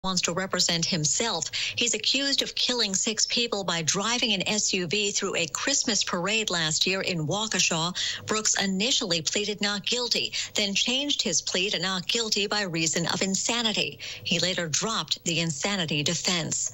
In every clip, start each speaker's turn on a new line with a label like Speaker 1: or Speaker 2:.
Speaker 1: wants to represent himself. He's accused of killing 6 people by driving an SUV through a Christmas parade last year in Waukesha. Brooks initially pleaded not guilty, then changed his plea to not guilty by reason of insanity. He later dropped the insanity defense.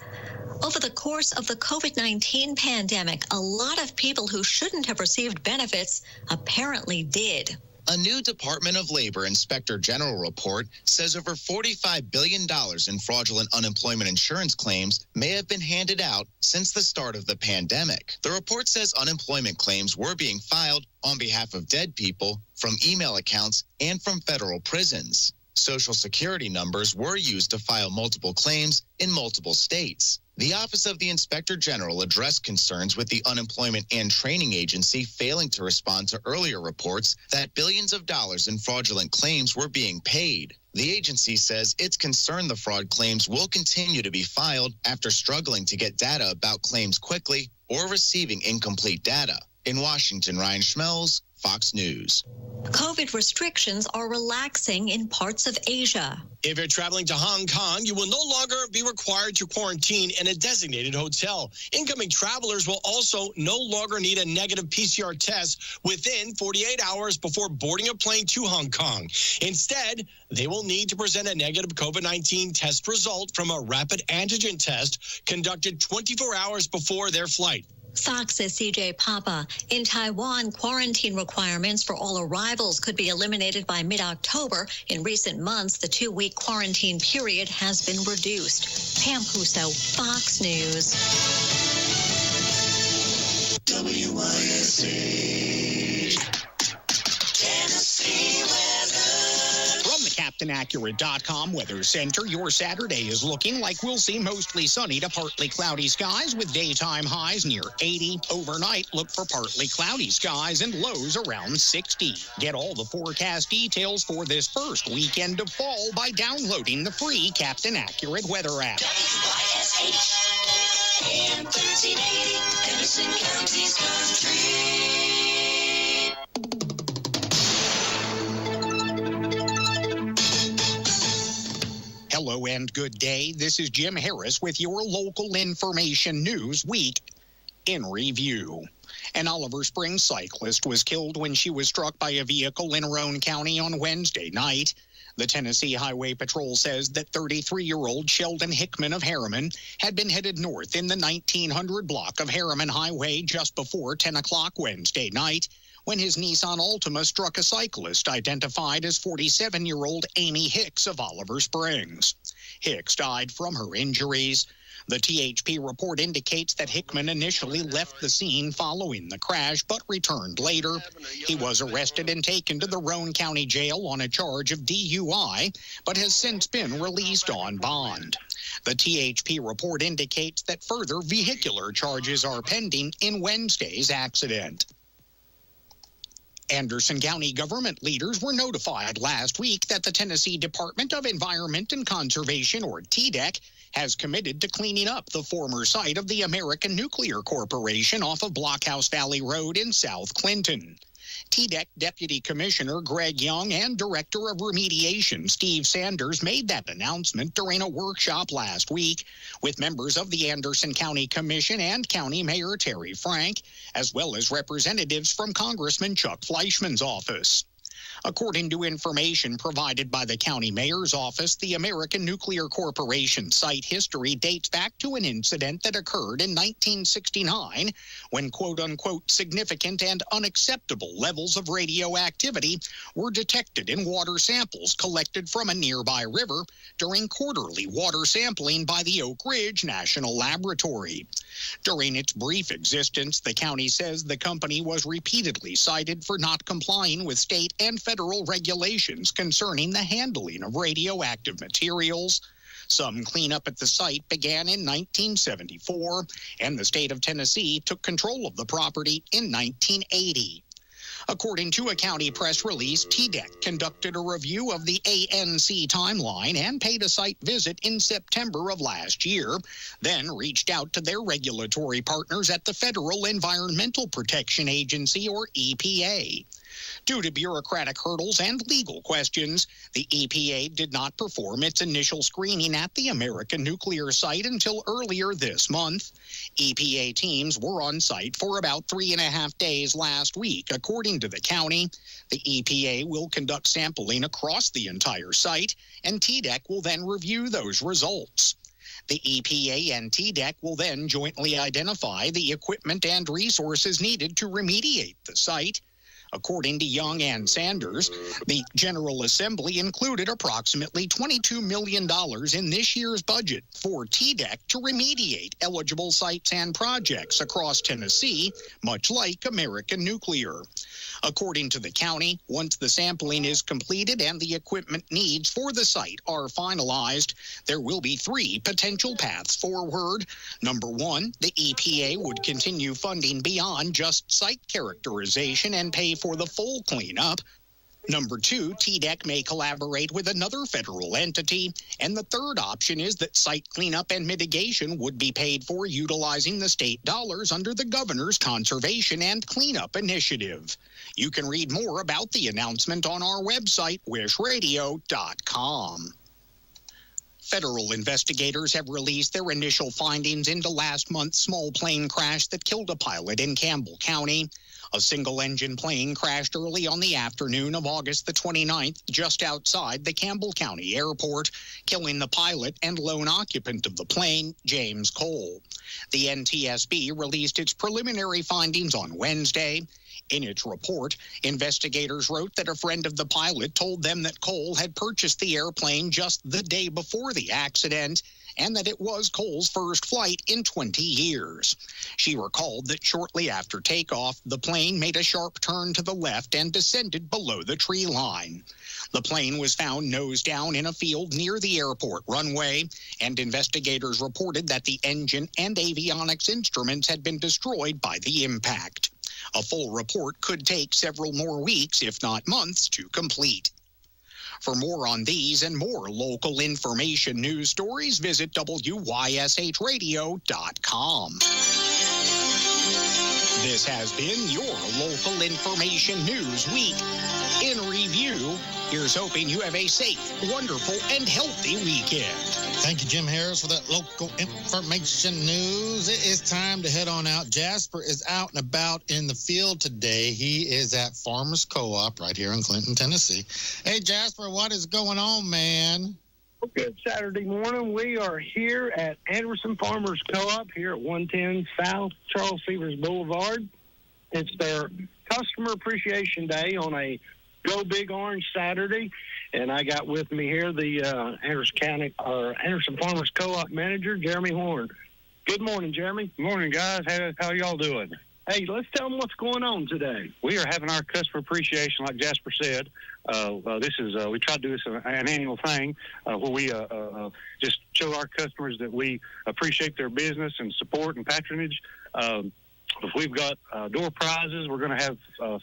Speaker 1: Over the course of the COVID-19 pandemic, a lot of people who shouldn't have received benefits apparently did.
Speaker 2: A new Department of Labor Inspector General report says over $45 billion in fraudulent unemployment insurance claims may have been handed out since the start of the pandemic. The report says unemployment claims were being filed on behalf of dead people from email accounts and from federal prisons. Social Security numbers were used to file multiple claims in multiple states. The Office of the Inspector General addressed concerns with the Unemployment and Training Agency failing to respond to earlier reports that billions of dollars in fraudulent claims were being paid. The agency says it's concerned the fraud claims will continue to be filed after struggling to get data about claims quickly or receiving incomplete data. In Washington, Ryan Schmelz, Fox News.
Speaker 1: COVID restrictions are relaxing in parts of Asia.
Speaker 3: If you're traveling to Hong Kong, you will no longer be required to quarantine in a designated hotel. Incoming travelers will also no longer need a negative PCR test within 48 hours before boarding a plane to Hong Kong. Instead, they will need to present a negative COVID-19 test result from a rapid antigen test conducted 24 hours before their flight.
Speaker 1: Fox's CJ Papa. In Taiwan, quarantine requirements for all arrivals could be eliminated by mid-October. In recent months, the 2-week quarantine period has been reduced. Pam Puso, Fox News.
Speaker 4: WYSH Tennessee weather. From the CaptainAccurate.com Weather Center, your Saturday is looking like we'll see mostly sunny to partly cloudy skies with daytime highs near 80. Overnight, look for partly cloudy skies and lows around 60. Get all the forecast details for this first weekend of fall by downloading the free Captain Accurate weather app.
Speaker 5: WYSH AM 1380, Henderson County's country.
Speaker 4: Hello and good day. This is Jim Harris with your local information news week in review. An Oliver Springs cyclist was killed when she was struck by a vehicle in Roane County on Wednesday night. The Tennessee Highway Patrol says that 33-year-old Sheldon Hickman of Harriman had been headed north in the 1900 block of Harriman Highway just before 10 o'clock Wednesday night when his Nissan Altima struck a cyclist identified as 47-year-old Amy Hicks of Oliver Springs. Hicks died from her injuries. The THP report indicates that Hickman initially left the scene following the crash, but returned later. He was arrested and taken to the Roane County Jail on a charge of DUI, but has since been released on bond. The THP report indicates that further vehicular charges are pending in Wednesday's accident. Anderson County government leaders were notified last week that the Tennessee Department of Environment and Conservation, or TDEC, has committed to cleaning up the former site of the American Nuclear Corporation off of Blockhouse Valley Road in South Clinton. TDEC Deputy Commissioner Greg Young and Director of Remediation Steve Sanders made that announcement during a workshop last week with members of the Anderson County Commission and County Mayor Terry Frank, as well as representatives from Congressman Chuck Fleischman's office. According to information provided by the county mayor's office, the American Nuclear Corporation site history dates back to an incident that occurred in 1969 when quote-unquote significant and unacceptable levels of radioactivity were detected in water samples collected from a nearby river during quarterly water sampling by the Oak Ridge National Laboratory. During its brief existence, the county says the company was repeatedly cited for not complying with state and federal regulations concerning the handling of radioactive materials. Some cleanup at the site began in 1974, and the state of Tennessee took control of the property in 1980. According to a county press release, TDEC conducted a review of the ANC timeline and paid a site visit in September of last year, then reached out to their regulatory partners at the Federal Environmental Protection Agency, or EPA. Due to bureaucratic hurdles and legal questions, the EPA did not perform its initial screening at the American nuclear site until earlier this month. EPA teams were on site for about 3.5 days last week, according to the county. The EPA will conduct sampling across the entire site, and TDEC will then review those results. The EPA and TDEC will then jointly identify the equipment and resources needed to remediate the site. According to Young and Sanders, the General Assembly included approximately $22 million in this year's budget for TDEC to remediate eligible sites and projects across Tennessee, much like American Nuclear. According to the county, once the sampling is completed and the equipment needs for the site are finalized, there will be 3 potential paths forward. Number 1, the EPA would continue funding beyond just site characterization and pay for the full cleanup. Number 2, TDEC may collaborate with another federal entity. And the third option is that site cleanup and mitigation would be paid for utilizing the state dollars under the governor's Conservation and Cleanup Initiative. You can read more about the announcement on our website, wishradio.com. Federal investigators have released their initial findings into last month's small plane crash that killed a pilot in Campbell County. A single-engine plane crashed early on the afternoon of August the 29th just outside the Campbell County Airport, killing the pilot and lone occupant of the plane, James Cole. The NTSB released its preliminary findings on Wednesday. In its report, investigators wrote that a friend of the pilot told them that Cole had purchased the airplane just the day before the accident and that it was Cole's first flight in 20 years. She recalled that shortly after takeoff, the plane made a sharp turn to the left and descended below the tree line. The plane was found nose down in a field near the airport runway, and investigators reported that the engine and avionics instruments had been destroyed by the impact. A full report could take several more weeks, if not months, to complete. For more on these and more local information news stories, visit WYSHradio.com. This has been your local information news week. In review, here's hoping you have a safe, wonderful, and healthy weekend.
Speaker 6: Thank you, Jim Harris, for that local information news. It is time to head on out. Jasper is out and about in the field today. He is at Farmers Co-op right here in Clinton, Tennessee. Hey, Jasper, what is going on, man?
Speaker 7: Good Saturday morning. We are here at Anderson Farmers Co-op here at 110 South Charles Severs Boulevard. It's their Customer Appreciation Day on a Go Big Orange Saturday, and I got with me here the Anderson Farmers Co-op manager, Jeremy Horn. Good morning, Jeremy.
Speaker 8: Morning, guys. How y'all doing?
Speaker 7: Hey, let's tell them what's going on today.
Speaker 8: We are having our customer appreciation, like Jasper said. We try to do this an annual thing where we just show our customers that we appreciate their business and support and patronage. We've got door prizes. We're going to have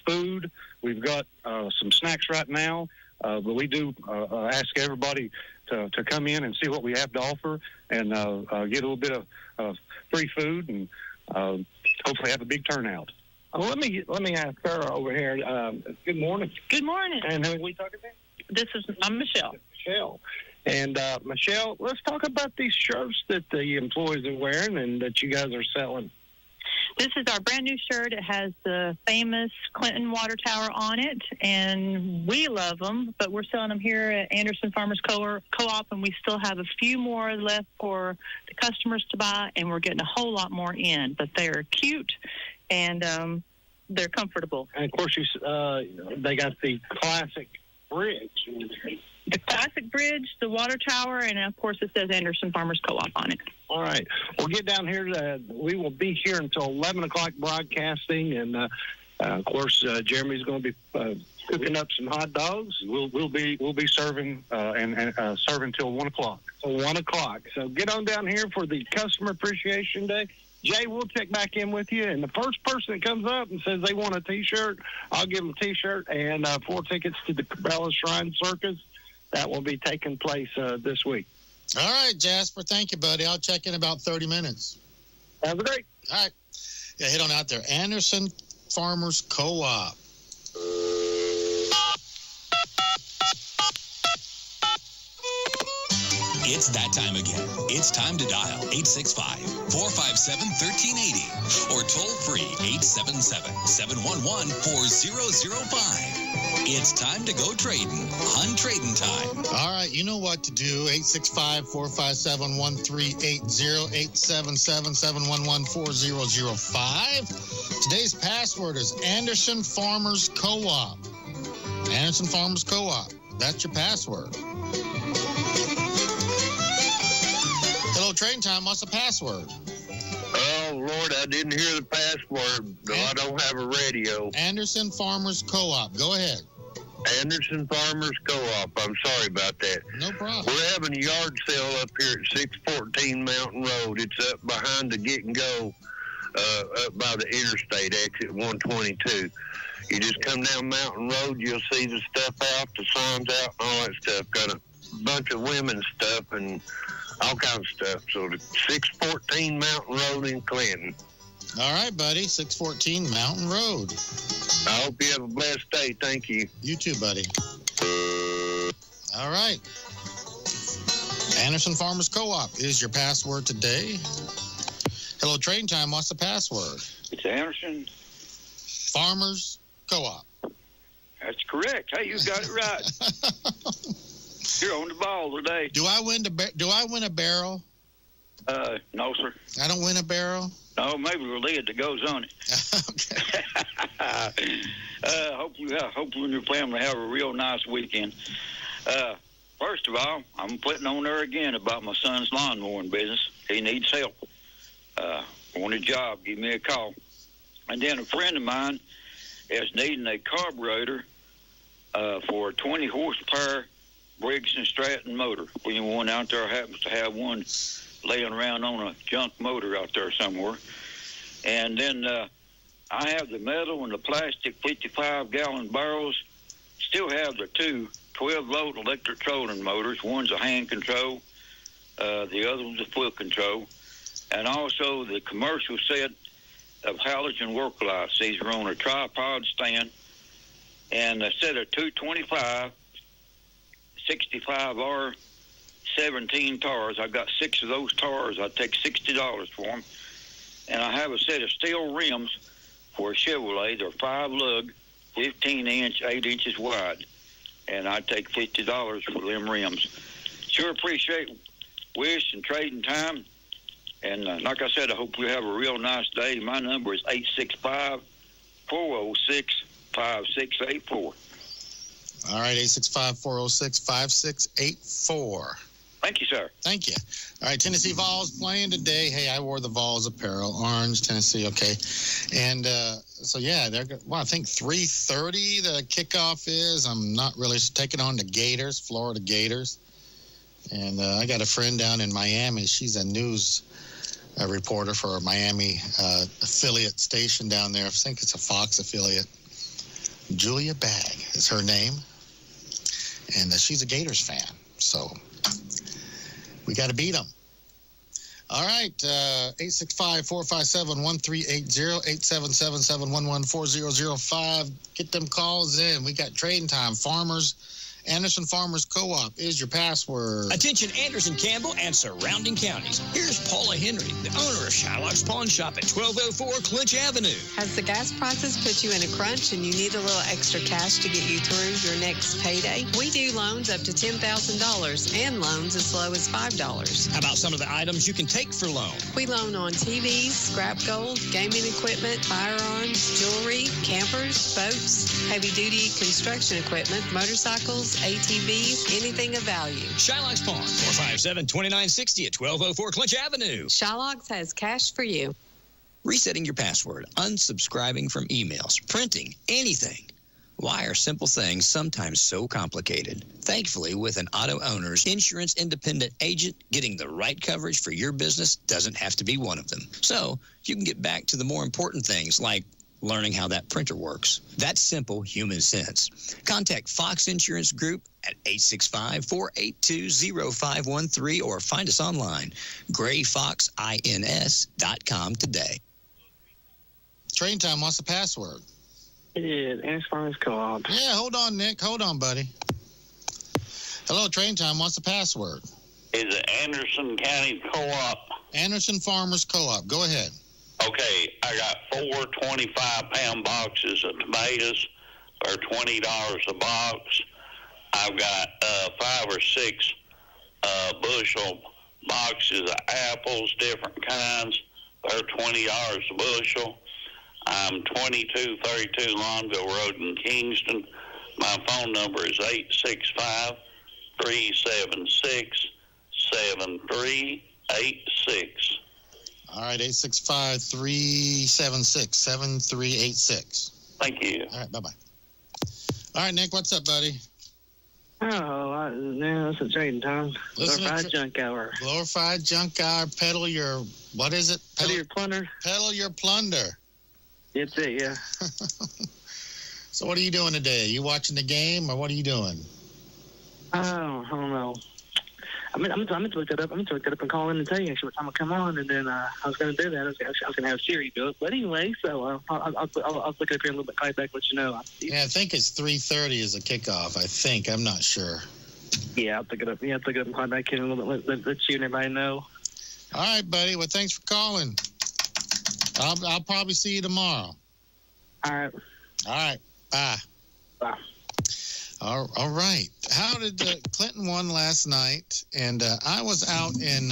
Speaker 8: food. We've got some snacks right now, but we do ask everybody to come in and see what we have to offer and get a little bit of free food and hopefully have a big turnout.
Speaker 7: Let me ask her over here. Good morning.
Speaker 9: Good morning.
Speaker 7: And who are we talking to?
Speaker 9: I'm Michelle.
Speaker 7: Michelle. And Michelle, let's talk about these shirts that the employees are wearing and that you guys are selling.
Speaker 9: This is our brand new shirt. It has the famous Clinton Water Tower on it, and we love them, but we're selling them here at Anderson Farmers Co-op, and we still have a few more left for the customers to buy, and we're getting a whole lot more in. But they're cute, and they're comfortable.
Speaker 7: And, of course, they got the classic bridge.
Speaker 9: The classic bridge, the water tower, and, of course, it says Anderson Farmers Co-op on it.
Speaker 7: All right. We'll get down here. We will be here until 11 o'clock broadcasting, and, of course, Jeremy's going to be cooking up some hot dogs.
Speaker 8: We'll be serving and serving till 1 o'clock.
Speaker 7: So 1 o'clock. So get on down here for the Customer Appreciation Day. Jay, we'll check back in with you, and the first person that comes up and says they want a T-shirt, I'll give them a T-shirt and 4 tickets to the Cabela Shrine Circus. That will be taking place this week.
Speaker 6: All right, Jasper. Thank you, buddy. I'll check in about 30 minutes.
Speaker 7: Have a great.
Speaker 6: All right. Yeah, head on out there. Anderson Farmers Co-op.
Speaker 10: It's that time again. It's time to dial 865-457-1380 or toll free 877-711-4005. It's time to go trading on Trading Time.
Speaker 6: All right, you know what to do. 865-457-1380, 877-711-4005. Today's password is Anderson Farmers Co-op. Anderson Farmers Co-op. That's your password. Hello, Trading Time. What's the password?
Speaker 11: Oh, Lord, I didn't hear the password, though I don't have a radio.
Speaker 6: Anderson Farmers Co-op. Go ahead.
Speaker 11: Anderson Farmers Co-op. I'm sorry about that.
Speaker 6: No problem.
Speaker 11: We're having a yard sale up here at 614 Mountain Road. It's up behind the Get and Go, up by the interstate, exit 122. You just come down Mountain Road, you'll see the stuff out, the signs out, and all that stuff. Got a bunch of women's stuff and all kinds of stuff. So the 614 Mountain Road in Clinton.
Speaker 6: All right, buddy. 614 Mountain Road.
Speaker 11: I hope you have a blessed day. Thank you.
Speaker 6: You too, buddy. All right. Anderson Farmers Co-op is your password today. Hello, Trading Time. What's the password?
Speaker 12: It's Anderson
Speaker 6: Farmers Co-op.
Speaker 12: That's correct. Hey, you got it right. You're on the ball today.
Speaker 6: Do I win a barrel?
Speaker 12: No, sir.
Speaker 6: I don't win a barrel?
Speaker 12: No, maybe the lid that goes on it. Hope you and your family have a real nice weekend. First of all, I'm putting on there again about my son's lawn mowing business. He needs help. Want a job, give me a call. And then a friend of mine is needing a carburetor for a 20 horsepower Briggs & Stratton motor. If anyone out there happens to have one laying around on a junk motor out there somewhere. And then I have the metal and the plastic 55-gallon barrels. Still have the two 12-volt electric trolling motors. One's a hand control. The other one's a foot control. And also the commercial set of halogen work lights. These are on a tripod stand. And a set of 225 65R 17 tires. I got 6 of those tires. I take $60 for them. And I have a set of steel rims for a Chevrolet. They're 5-lug, 15-inch, 8 inches wide. And I take $50 for them rims. Sure appreciate WYSH and Trading Time. And like I said, I hope you have a real nice day. My number is 865-406-5684.
Speaker 6: All right, 865-406-5684.
Speaker 12: Thank you, sir.
Speaker 6: Thank you. All right, Tennessee Vols playing today. Hey, I wore the Vols apparel, orange, Tennessee, okay. And so, yeah, I think 3:30 the kickoff is. I'm not really taking on the Gators, Florida Gators. And I got a friend down in Miami. She's a news reporter for a Miami affiliate station down there. I think it's a Fox affiliate. Julia Bagg is her name. And she's a Gators fan. So we got to beat them. All right. 865-457-1380, 877-711-4005. Get them calls in. We got Trading Time. Anderson Farmers Co-op is your password.
Speaker 13: Attention Anderson, Campbell, and surrounding counties. Here's Paula Henry, the owner of Shylock's Pawn Shop at 1204 Clinch Avenue.
Speaker 14: Has the gas prices put you in a crunch and you need a little extra cash to get you through your next payday? We do loans up to $10,000 and loans as low as $5.
Speaker 13: How about some of the items you can take for loan?
Speaker 14: We loan on TVs, scrap gold, gaming equipment, firearms, jewelry, campers, boats, heavy-duty construction equipment, motorcycles, ATVs, anything of value.
Speaker 13: Shylock's Pawn, 457-2960 at 1204 Clinch Avenue.
Speaker 14: Shylock's has cash for you.
Speaker 13: Resetting your password, unsubscribing from emails, printing, anything. Why are simple things sometimes so complicated? Thankfully, with an auto owner's insurance independent agent, getting the right coverage for your business doesn't have to be one of them. So you can get back to the more important things like learning how that printer works. That's simple human sense. Contact Fox Insurance Group at 865-482-0513 or find us online, grayfoxins.com today.
Speaker 6: Train Time, what's the password?
Speaker 7: Yeah, Anderson Farmers Co-op.
Speaker 6: Yeah, hold on, Nick. Hold on, buddy. Hello, Train Time, what's the password?
Speaker 15: Is it Anderson County Co-op?
Speaker 6: Anderson Farmers Co-op. Go ahead.
Speaker 15: Okay, I got 4 25-pound boxes of tomatoes, or $20 a box. I've got 5 or 6 bushel boxes of apples, different kinds. They're $20 a bushel. I'm 2232 Longville Road in Kingston. My phone number is 865-376-7386.
Speaker 6: All right, 865-376-7386.
Speaker 15: Thank you.
Speaker 6: All right, bye-bye. All right, Nick, what's up, buddy?
Speaker 7: That's a trading time. Glorified junk hour.
Speaker 6: Glorified junk hour. Peddle your, what is it?
Speaker 7: Peddle your plunder.
Speaker 6: Peddle your plunder.
Speaker 7: That's it, yeah.
Speaker 6: So what are you doing today? You watching the game, or what are you doing?
Speaker 7: I don't know. I'm going to look that up. I'm going to look that up and call in and tell you actually what time I'll come on, and then I was going to do that. I was going to have Siri do it. But anyway, so I'll look it up here in a little bit, call you back, let you know.
Speaker 6: Yeah, I think it's 3:30 is a kickoff. I think. I'm not sure.
Speaker 7: Yeah, I'll look it up. Yeah, I'll look it up and call back in a little bit. Let you and everybody know.
Speaker 6: All right, buddy. Well, thanks for calling. I'll probably see you tomorrow.
Speaker 7: All right.
Speaker 6: All right. Bye.
Speaker 7: Bye.
Speaker 6: All right. How did Clinton won last night? And I was out in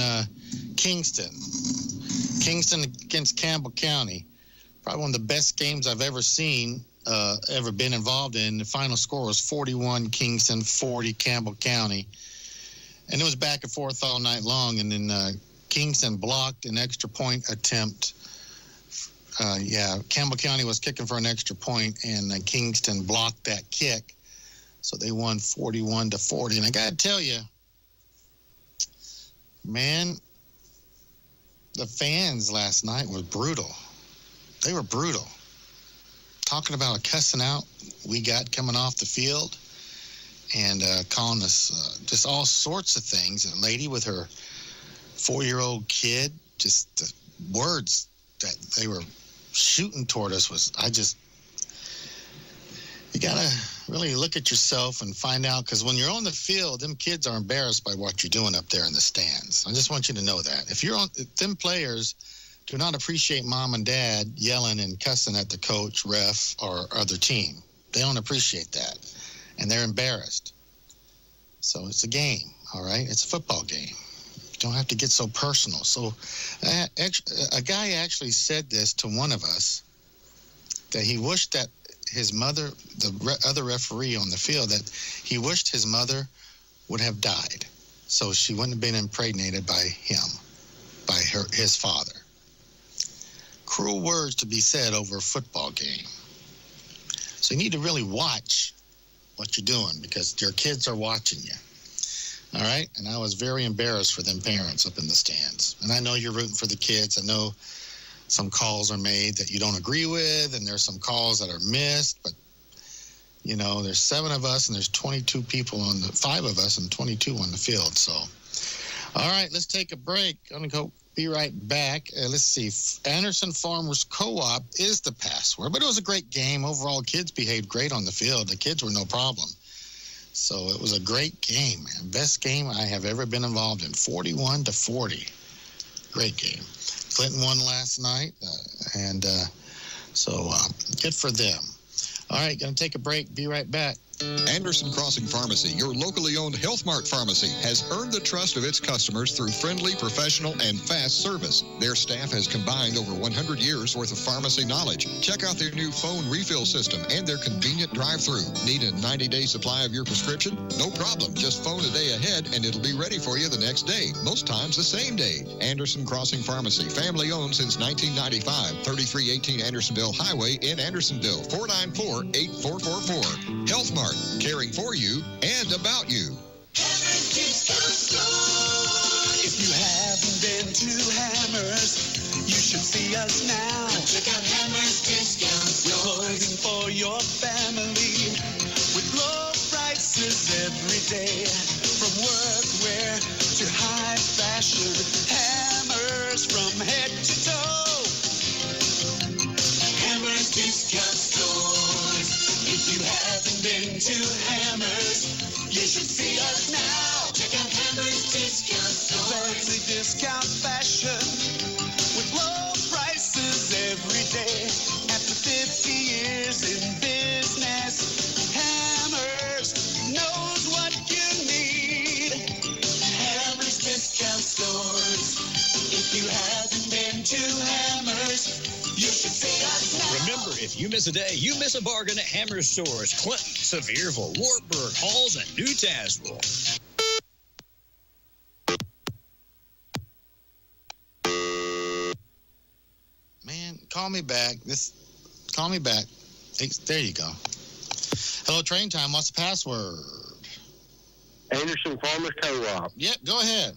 Speaker 6: Kingston against Campbell County. Probably one of the best games I've ever seen, ever been involved in. The final score was 41 Kingston, 40 Campbell County. And it was back and forth all night long. And then Kingston blocked an extra point attempt. Campbell County was kicking for an extra point, and Kingston blocked that kick. So they won 41-40. And I got to tell you, man, the fans last night were brutal. They were brutal. Talking about a cussing out we got coming off the field and calling us just all sorts of things. A lady with her 4-year-old kid, just the words that they were shooting toward us was, you got to really look at yourself and find out, because when you're on the field, them kids are embarrassed by what you're doing up there in the stands. I just want you to know that. If them players do not appreciate mom and dad yelling and cussing at the coach, ref, or other team. They don't appreciate that. And they're embarrassed. So it's a game, all right? It's a football game. You don't have to get so personal. So a guy actually said this to one of us, that he wished that his mother, the other referee on the field, that he wished his mother would have died so she wouldn't have been impregnated by him, by his father. Cruel words to be said over a football game. So you need to really watch what you're doing, because your kids are watching you. All right? And I was very embarrassed for them parents up in the stands. And I know you're rooting for the kids. I know some calls are made that you don't agree with, and there's some calls that are missed, but you know, there's 7 of us and there's 22 people 5 of us and 22 on the field. So, all right, let's take a break. I'm going to go be right back. Let's see. Anderson Farmers Co-op is the password, but it was a great game. Overall, kids behaved great on the field. The kids were no problem. So it was a great game, man. Best game I have ever been involved in. 41-40. Great game. Clinton won last night, so good for them. All right, going to take a break. Be right back.
Speaker 16: Anderson Crossing Pharmacy, your locally owned Health Mart pharmacy, has earned the trust of its customers through friendly, professional, and fast service. Their staff has combined over 100 years worth of pharmacy knowledge. Check out their new phone refill system and their convenient drive-through. Need a 90-day supply of your prescription? No problem. Just phone a day ahead and it'll be ready for you the next day. Most times the same day. Anderson Crossing Pharmacy, family owned since 1995. 3318 Andersonville Highway in Andersonville. 494-8444. Health Mart. Caring for you and about you.
Speaker 5: If you haven't been to Hammers, you should see us now. Check out Hammers Discount. We're clothing for your family with low prices every day. From workwear to high fashion, Hammers from head to toe. Hammers Discount Stores. If you haven't been to Hammers, you should see us now. Check out Hammer's Discount Store. Fancy discount fashion with low prices every day. After 50 years in business, Hammer's knows what you need. Hammer's Discount Stores. If you haven't been to Hammer's, you should see us now.
Speaker 17: Remember, if you miss a day, you miss a bargain at Hammer's stores. Clinton, Sevierville, Wartburg, Halls, and New Tazewell.
Speaker 6: Man, call me back. Call me back. There you go. Hello, Train Time. What's the password?
Speaker 7: Anderson Farmers Co-op.
Speaker 6: Yep, go ahead.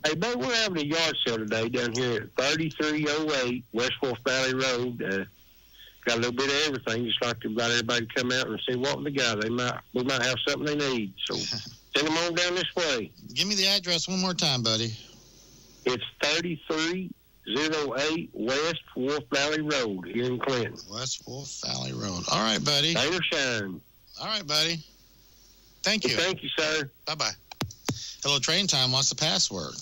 Speaker 7: Hey, buddy, we're having a yard sale today down here at 3308 West Wolf Valley Road. Got a little bit of everything, just like about everybody to come out and see what they got. We might have something they need, so send them on down this way.
Speaker 6: Give me the address one more time, buddy.
Speaker 7: It's 3308 West Wolf Valley Road here in Clinton.
Speaker 6: West Wolf Valley Road. All right, buddy.
Speaker 7: Rain or shine.
Speaker 6: All right, buddy. Thank you.
Speaker 7: Thank you, sir.
Speaker 6: Bye-bye. Hello, Train Time. What's the password?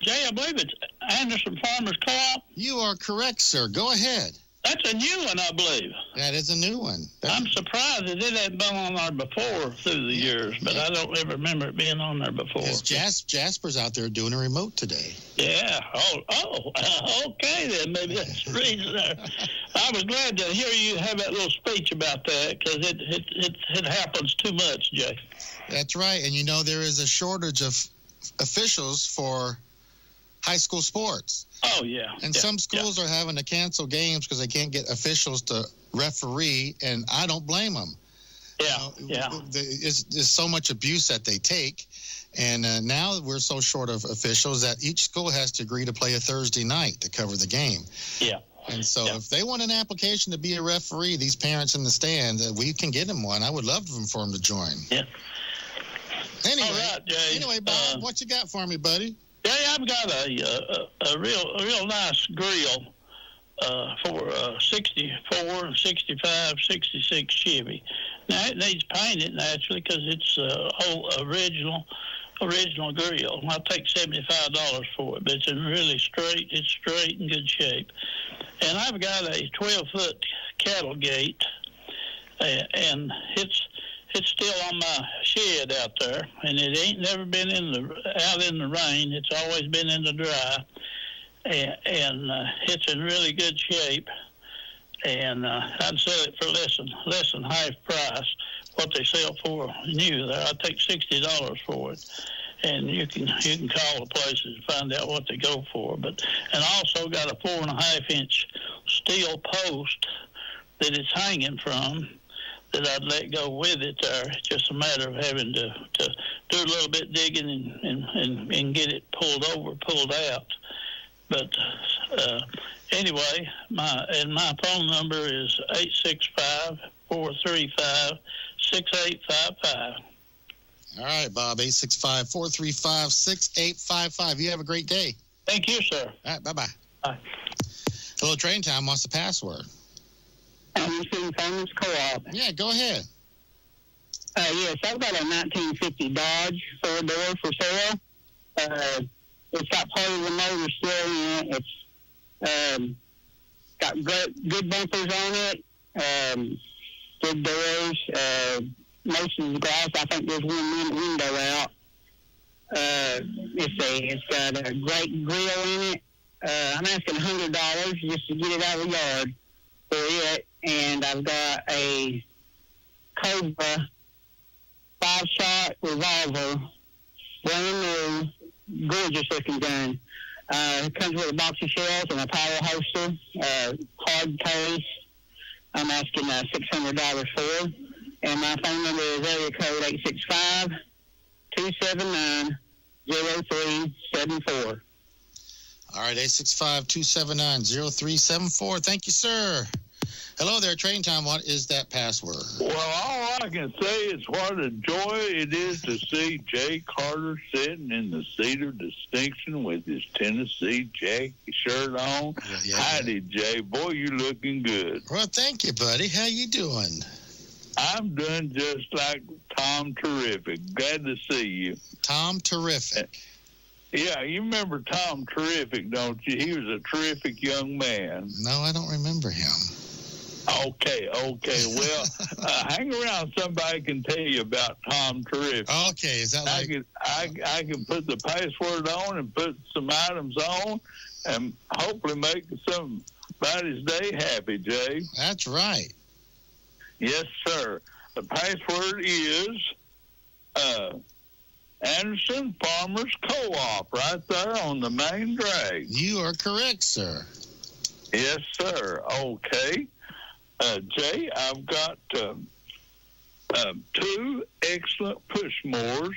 Speaker 18: Jay, I believe it's Anderson Farmers Co-op.
Speaker 6: You are correct, sir. Go ahead.
Speaker 18: That's a new one, I believe.
Speaker 6: That is a new one.
Speaker 18: I'm surprised that it hadn't been on there before through the years, but I don't ever remember it being on there before.
Speaker 6: Jasper's out there doing a remote today.
Speaker 18: Yeah. Okay then. Maybe that's the reason there. I was glad to hear you have that little speech about that because it happens too much, Jay.
Speaker 6: That's right. And you know there is a shortage of officials for high school sports.
Speaker 18: Oh, yeah.
Speaker 6: And some schools are having to cancel games because they can't get officials to referee, and I don't blame them.
Speaker 18: Yeah,
Speaker 6: There's so much abuse that they take, and now we're so short of officials that each school has to agree to play a Thursday night to cover the game.
Speaker 18: Yeah.
Speaker 6: And so if they want an application to be a referee, these parents in the stands, we can get them one. I would love for them to join.
Speaker 18: Yeah.
Speaker 6: Anyway,
Speaker 18: all right, Jay.
Speaker 6: Anyway, Bob, what you got for me, buddy?
Speaker 18: Yeah, I've got a real nice grill for 64, 65, 66 Chevy. Now, it needs painted, naturally, because it's whole original grill. I'll take $75 for it, but it's straight in good shape. And I've got a 12-foot cattle gate, and it's still on my shed out there, and it ain't never been out in the rain. It's always been in the dry, and it's in really good shape. And I'd sell it for less than half price what they sell for new there. I'd take $60 for it, and you can call the places and find out what they go for. And I also got a 4.5-inch steel post that it's hanging from, that I'd let go with it there. It's just a matter of having to do a little bit digging and get it pulled out. But anyway, my phone number is 865-435-6855.
Speaker 6: All right, Bob, 865-435-6855. You have a great day.
Speaker 18: Thank you, sir.
Speaker 6: All right, bye-bye.
Speaker 18: Bye.
Speaker 6: Hello, Train Time. What's the password?
Speaker 7: Anderson Farmers Co-op.
Speaker 6: Yeah, go ahead.
Speaker 7: Yes, I've got a 1950 Dodge 4-door for sale. It's got part of the motor still in it. It's got good bumpers on it, good doors. Most of the glass, I think there's one window out. It's got a great grill in it. I'm asking $100 just to get it out of the yard for it. And I've got a Cobra 5-shot revolver, brand new, gorgeous looking gun. It comes with a box of shells and a power holster, hard case. I'm asking $600 for it. And my phone number is area code 865-279-0374.
Speaker 6: All right, 865-279-0374. Thank you, sir. Hello there, Train Time. What is that password?
Speaker 19: Well, all I can say is what a joy it is to see Jay Carter sitting in the seat of distinction with his Tennessee Jack shirt on.
Speaker 6: Yeah.
Speaker 19: Howdy, Jay. Boy, you looking good.
Speaker 6: Well, thank you, buddy. How you doing?
Speaker 19: I'm doing just like Tom Terrific. Glad to see you.
Speaker 6: Tom Terrific.
Speaker 19: Yeah, you remember Tom Terrific, don't you? He was a terrific young man.
Speaker 6: No, I don't remember him.
Speaker 19: Okay. Well, hang around. Somebody can tell you about Tom Terrific.
Speaker 6: Okay, is that like...
Speaker 19: I can put the password on and put some items on and hopefully make somebody's day happy, Jay.
Speaker 6: That's right.
Speaker 19: Yes, sir. The password is Anderson Farmers Co-op right there on the main drag.
Speaker 6: You are correct, sir.
Speaker 19: Yes, sir. Okay. Jay, I've got 2 excellent push mowers.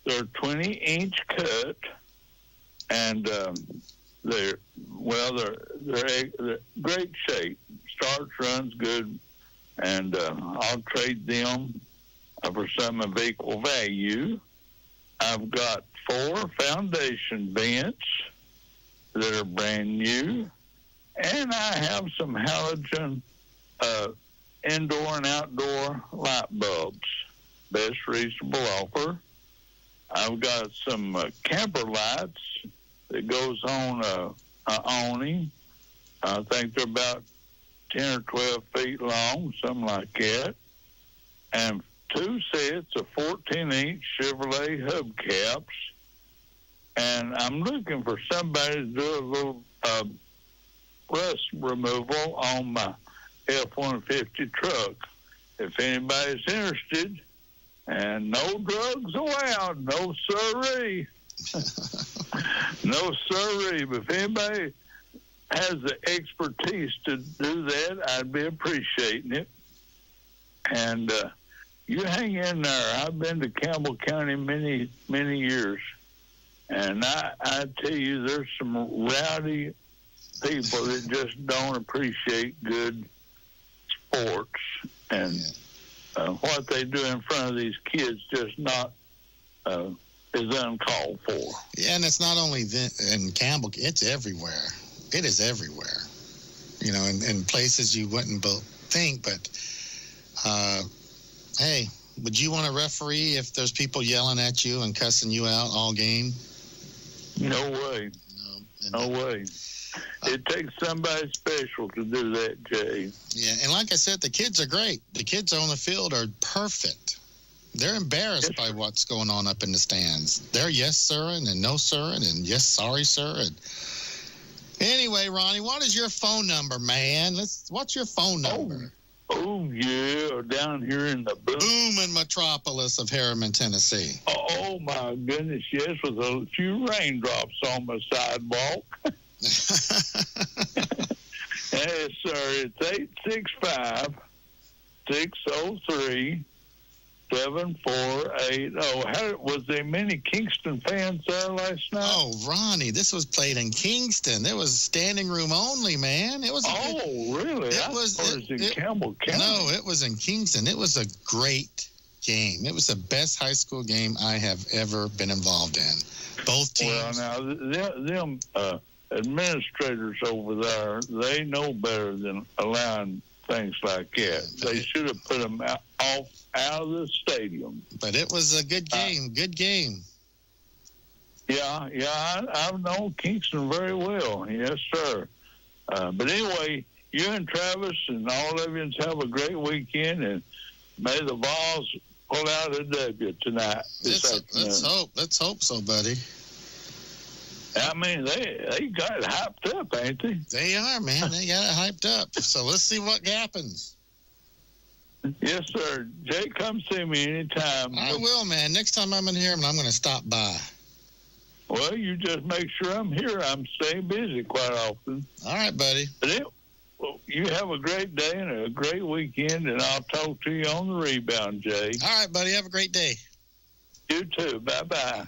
Speaker 19: They're 20-inch cut, and they're great shape. Starts, runs good, and I'll trade them for some of equal value. I've got 4 foundation vents that are brand new, and I have some halogen indoor and outdoor light bulbs. Best reasonable offer. I've got some camper lights that goes on an awning. I think they're about 10 or 12 feet long, something like that. And 2 sets of 14-inch Chevrolet hubcaps. And I'm looking for somebody to do a little rust removal on my F-150 truck. If anybody's interested, and no drugs allowed, no sirree. No sirree. But if anybody has the expertise to do that, I'd be appreciating it. And you hang in there. I've been to Campbell County many, many years. And I tell you, there's some rowdy people that just don't appreciate good sports, and what they do in front of these kids just not is uncalled for.
Speaker 6: Yeah, and it's not only in Campbell; it's everywhere. It is everywhere. You know, in places you wouldn't think. But hey, would you want to referee if there's people yelling at you and cussing you out all game?
Speaker 19: No way. No way. It takes somebody special to do that, Jay.
Speaker 6: Yeah, and like I said, the kids are great. The kids on the field are perfect. They're embarrassed by what's going on up in the stands. They're yes, sir, and no, sir, and yes, sorry, sir. And anyway, Ronnie, what is your phone number, man? What's your phone number?
Speaker 19: Oh, yeah, down here in the
Speaker 6: booming metropolis of Harriman, Tennessee.
Speaker 19: Oh, my goodness, yes, with a few raindrops on my sidewalk. Yes, sir. It's 865-603-7480. Was there many Kingston fans there last night?
Speaker 6: Oh, Ronnie, this was played in Kingston. It was standing room only, man. It was.
Speaker 19: Really? It was in Campbell County.
Speaker 6: No, it was in Kingston. It was a great game. It was the best high school game I have ever been involved in. Both teams.
Speaker 19: Well, now them administrators over there, they know better than allowing things like that. They should have put them out of the stadium.
Speaker 6: But it was a good game. Good game.
Speaker 19: Yeah, I've known Kingston very well. Yes, sir. But anyway, you and Travis and all of you have a great weekend, and may the Vols pull out a W tonight.
Speaker 6: Let's hope so, buddy.
Speaker 19: I mean, they got it hyped up, ain't they?
Speaker 6: They are, man. They got it hyped up. So let's see what happens.
Speaker 19: Yes, sir. Jay, come see me anytime.
Speaker 6: I will, man. Next time I'm in here, I'm going to stop by.
Speaker 19: Well, you just make sure I'm here. I'm staying busy quite often.
Speaker 6: All right, buddy.
Speaker 19: But you have a great day and a great weekend, and I'll talk to you on the rebound, Jay.
Speaker 6: All right, buddy. Have a great day.
Speaker 19: You too. Bye-bye.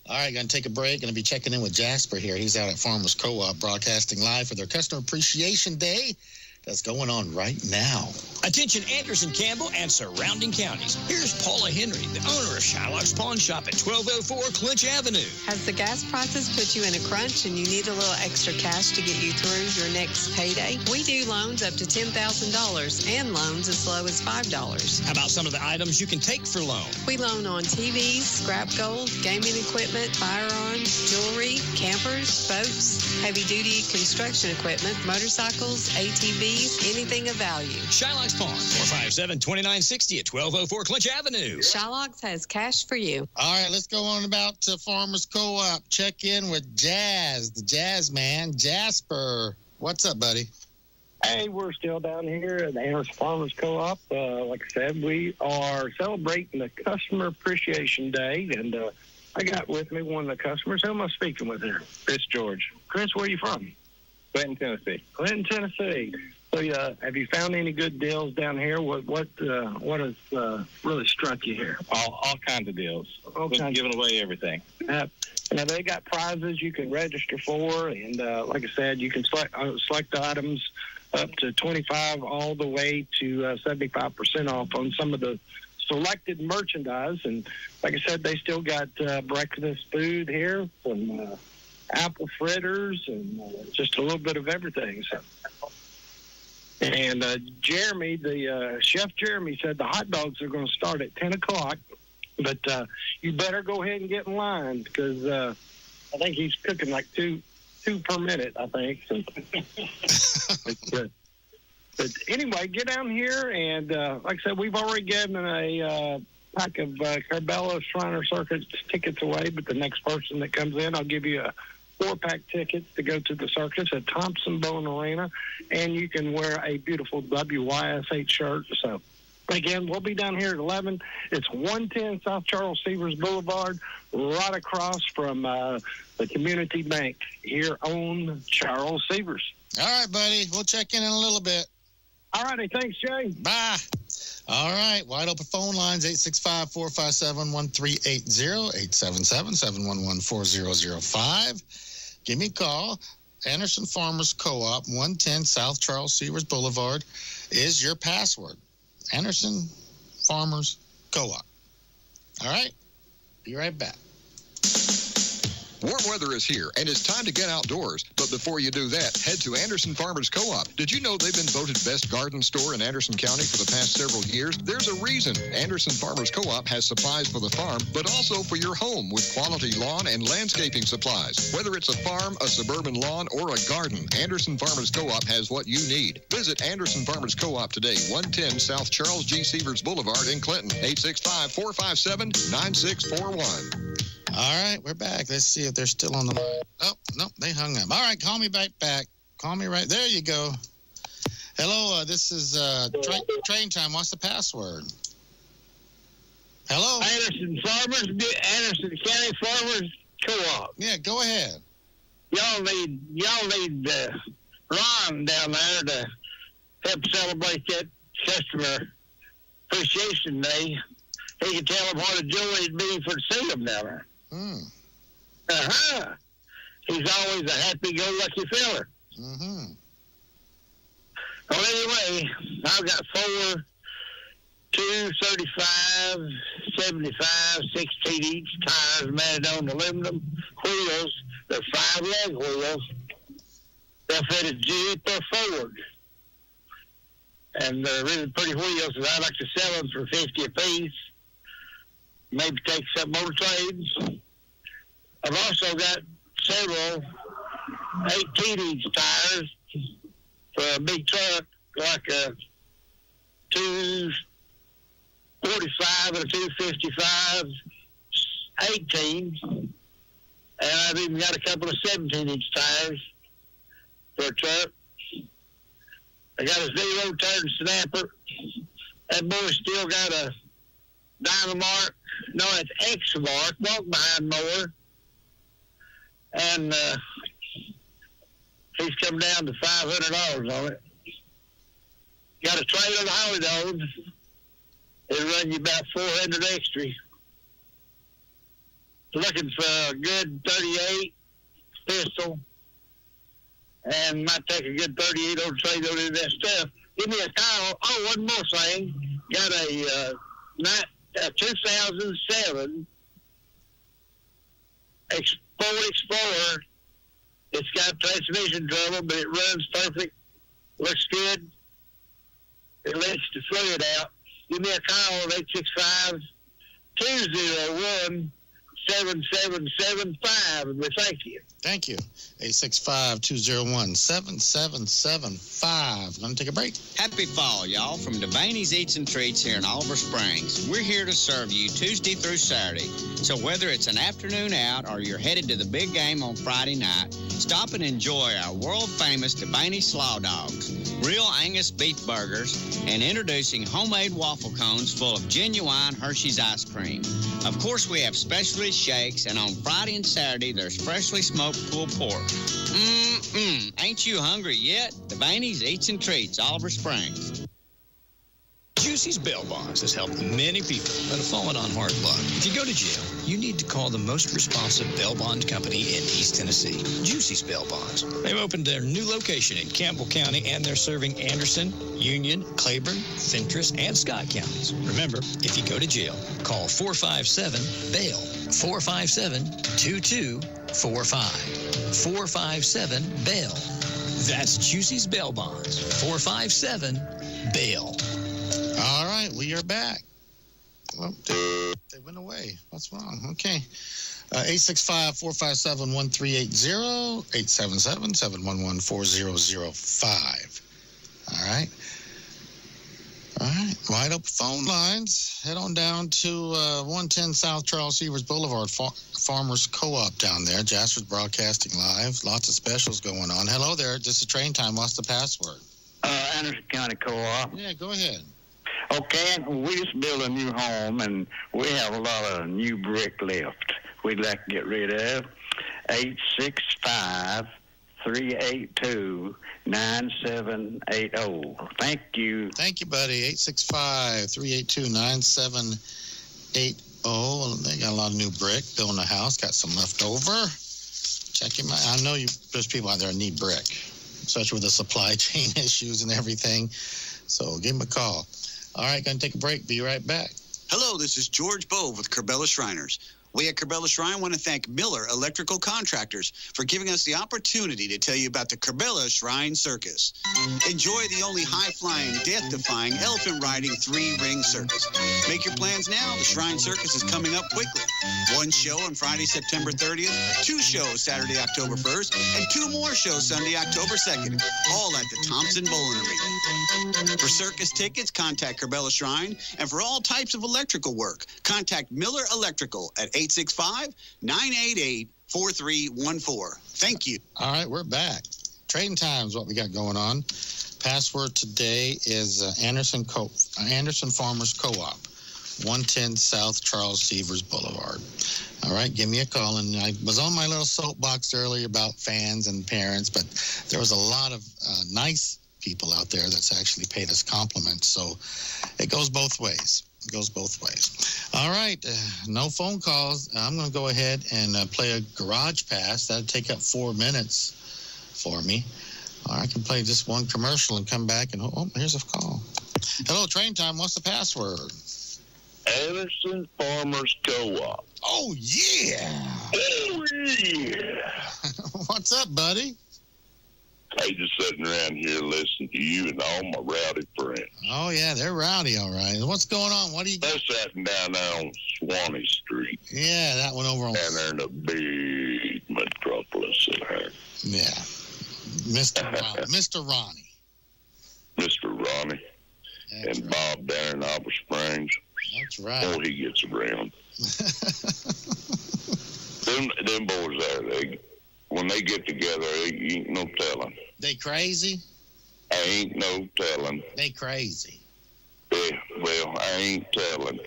Speaker 6: All right, going to take a break. Going to be checking in with Jasper here. He's out at Farmers Co-op broadcasting live for their Customer Appreciation Day. that's going on right now.
Speaker 17: Attention Anderson, Campbell, and surrounding counties. Here's Paula Henry, the owner of Shylock's Pawn Shop at 1204 Clinch Avenue.
Speaker 14: Has the gas prices put you in a crunch and you need a little extra cash to get you through your next payday? We do loans up to $10,000 and loans as low as $5.
Speaker 17: How about some of the items you can take for loan?
Speaker 14: We loan on TVs, scrap gold, gaming equipment, firearms, jewelry, campers, boats, heavy-duty construction equipment, motorcycles, ATVs, anything of value.
Speaker 17: Shylock's Pawn, 457-2960 at 1204 Clinch Avenue.
Speaker 14: Shylock's has cash for you.
Speaker 6: All right, let's go on about to Farmers Co-op. Check in with Jazz, the Jazz man, Jasper. What's up, buddy?
Speaker 7: Hey, we're still down here at the Anderson Farmers Co-op. Like I said, we are celebrating the Customer Appreciation Day, and I got with me one of the customers. Who am I speaking with here?
Speaker 20: Chris George.
Speaker 7: Chris, where are you from?
Speaker 20: Clinton, Tennessee.
Speaker 7: Clinton, Tennessee. So, have you found any good deals down here? What has really struck you here?
Speaker 20: All kinds of deals. Giving away everything.
Speaker 7: Now, they got prizes you can register for, and like I said, you can select items up to 25 all the way to 75% off on some of the selected merchandise. And like I said, they still got breakfast food here, some apple fritters, and just a little bit of everything. So. And Jeremy, the Chef Jeremy, said the hot dogs are going to start at 10 o'clock, but you better go ahead and get in line because I think he's cooking like two per minute, I think. So. But anyway, get down here, and like I said, we've already given a pack of Carbella Shriner Circus tickets away, but the next person that comes in, I'll give you a 4-pack tickets to go to the circus at Thompson Bone Arena, and you can wear a beautiful WYSH shirt. So, again, we'll be down here at 11. It's 110 South Charles Severs Boulevard, right across from the Community Bank here on Charles Severs.
Speaker 6: All right, buddy. We'll check in a little bit.
Speaker 7: All righty. Thanks, Jay.
Speaker 6: Bye. All right. Wide open phone lines, 865-457-1380, 877-711-4005. Give me a call. Anderson Farmers Co-op, 110 South Charles Severs Boulevard is your password. Anderson Farmers Co-op. All right. Be right back.
Speaker 16: Warm weather is here, and it's time to get outdoors. But before you do that, head to Anderson Farmers Co-op. Did you know they've been voted best garden store in Anderson County for the past several years? There's a reason. Anderson Farmers Co-op has supplies for the farm, but also for your home with quality lawn and landscaping supplies. Whether it's a farm, a suburban lawn, or a garden, Anderson Farmers Co-op has what you need. Visit Anderson Farmers Co-op today, 110 South Charles G. Severs Boulevard in Clinton, 865-457-9641.
Speaker 6: All right, we're back. Let's see if they're still on the line. Oh, no, they hung up. All right, call me back. Call me right. There you go. Hello, this is Trading Time. What's the password? Hello?
Speaker 21: Anderson County Farmers Co-op.
Speaker 6: Yeah, go ahead.
Speaker 21: Y'all need Ron down there to help celebrate that Customer Appreciation Day. He can tell them what a joy it'd be for to see them down there. He's always a happy-go-lucky fella. Well, anyway, I've got 4 235, 75, 16 each tires mounted on aluminum wheels. They're 5-leg wheels. They'll fit a Jeep or Ford. And they're really pretty wheels, and I like to sell them for $50 a piece. Maybe take some more trades. I've also got several 18-inch tires for a big truck, like a 245 and a 255, 18. And I've even got a couple of 17-inch tires for a truck. I got a 0-turn snapper. That boy's still got a Dynamark. No, it's X-Mark, walk behind mower. And he's come down to $500 on it. Got a trailer to Holly Dogs. It'll run you about $400 extra. Looking for a good 38 pistol. and might take a good 38 over trade over that stuff. Give me a call. Oh, one more thing. Got a 2007 Ford Explorer. It's got transmission trouble, but it runs perfect. Looks good. It lets the fluid out. Give me a call at 865-201-7775, and we thank you.
Speaker 6: Thank you. 865-201-7775. Going to take a break.
Speaker 2: Happy fall, y'all, from Devaney's Eats and Treats here in Oliver Springs. We're here to serve you Tuesday through Saturday. So whether it's an afternoon out or you're headed to the big game on Friday night, stop and enjoy our world-famous Devaney Slaw Dogs, real Angus beef burgers, and introducing homemade waffle cones full of genuine Hershey's ice cream. Of course, we have specialty shakes, and on Friday and Saturday, there's freshly smoked pulled pork. Ain't you hungry yet? Devaney's Eats and Treats, Oliver Springs.
Speaker 13: Juicy's Bail Bonds has helped many people that have fallen on hard luck. If you go to jail, you need to call the most responsive bail bond company in East Tennessee, Juicy's Bail Bonds. They've opened their new location in Campbell County, and they're serving Anderson, Union, Claiborne, Fentress, and Scott counties. Remember, if you go to jail, call 457-BAIL, 457-2245. 457-BAIL. That's Juicy's Bail Bonds, 457-BAIL.
Speaker 6: All right, we are back. Well, they went away. What's wrong? Okay. 865-457-1380, 877-711-4005. All right. All right. Wide open phone lines. Head on down to 110 South Charles Severs Boulevard, Farmers Co-op down there. Jasper's broadcasting live. Lots of specials going on. Hello there. This is Train Time. What's the password?
Speaker 21: Anderson County Co-op.
Speaker 6: Yeah, go ahead.
Speaker 21: Okay, we just built a new home, and we have a lot of new brick left we'd like to get rid of. 865-382-9780. Thank you.
Speaker 6: Thank you, buddy. 865-382-9780. Well, they got a lot of new brick. Building a house, got some left over. Check him out. I know there's people out there that need brick, especially with the supply chain issues and everything. So give him a call. All right, going to take a break. Be right back.
Speaker 22: Hello, this is George Bove with Corbella Shriners. We at Corbella Shrine want to thank Miller Electrical Contractors for giving us the opportunity to tell you about the Corbella Shrine Circus. Enjoy the only high-flying, death-defying, elephant-riding three-ring circus. Make your plans now. The Shrine Circus is coming up quickly. One show on Friday, September 30th, 2 shows Saturday, October 1st, and 2 more shows Sunday, October 2nd, all at the Thompson Bowling Arena. For circus tickets, contact Corbella Shrine, and for all types of electrical work, contact Miller Electrical at 865-988-4314. Thank you.
Speaker 6: All right, we're back. Trading Time is what we got going on. Password today is Anderson Farmers Co-op, 110 South Charles Severs Boulevard. All right, give me a call. And I was on my little soapbox earlier about fans and parents, but there was a lot of nice people out there that's actually paid us compliments. So it goes both ways. All right, no phone calls. I'm going to go ahead and play a garage pass. That'll take up 4 minutes for me. Or I can play just one commercial and come back and, here's a call. Hello, Train Time. What's the password?
Speaker 19: Anderson Farmers Co-op.
Speaker 6: Oh, yeah.
Speaker 19: Oh, yeah.
Speaker 6: What's up, buddy?
Speaker 19: Hey, just sitting around here listening to you and all my rowdy friends.
Speaker 6: Oh, yeah, they're rowdy, all right. What's going on? What do you...
Speaker 19: They're sitting down there on Swanee Street.
Speaker 6: Yeah, that one over on...
Speaker 19: Down there in the big metropolis in there.
Speaker 6: Yeah. Mr. Ronnie.
Speaker 19: Mr. Ronnie.
Speaker 6: That's
Speaker 19: and
Speaker 6: right.
Speaker 19: Bob down in Oliver Springs.
Speaker 6: That's right.
Speaker 19: Oh, he gets around. them boys there, when they get together, ain't no telling.
Speaker 6: They crazy?
Speaker 19: Ain't no telling.
Speaker 6: They crazy.
Speaker 19: Yeah, well, I ain't telling.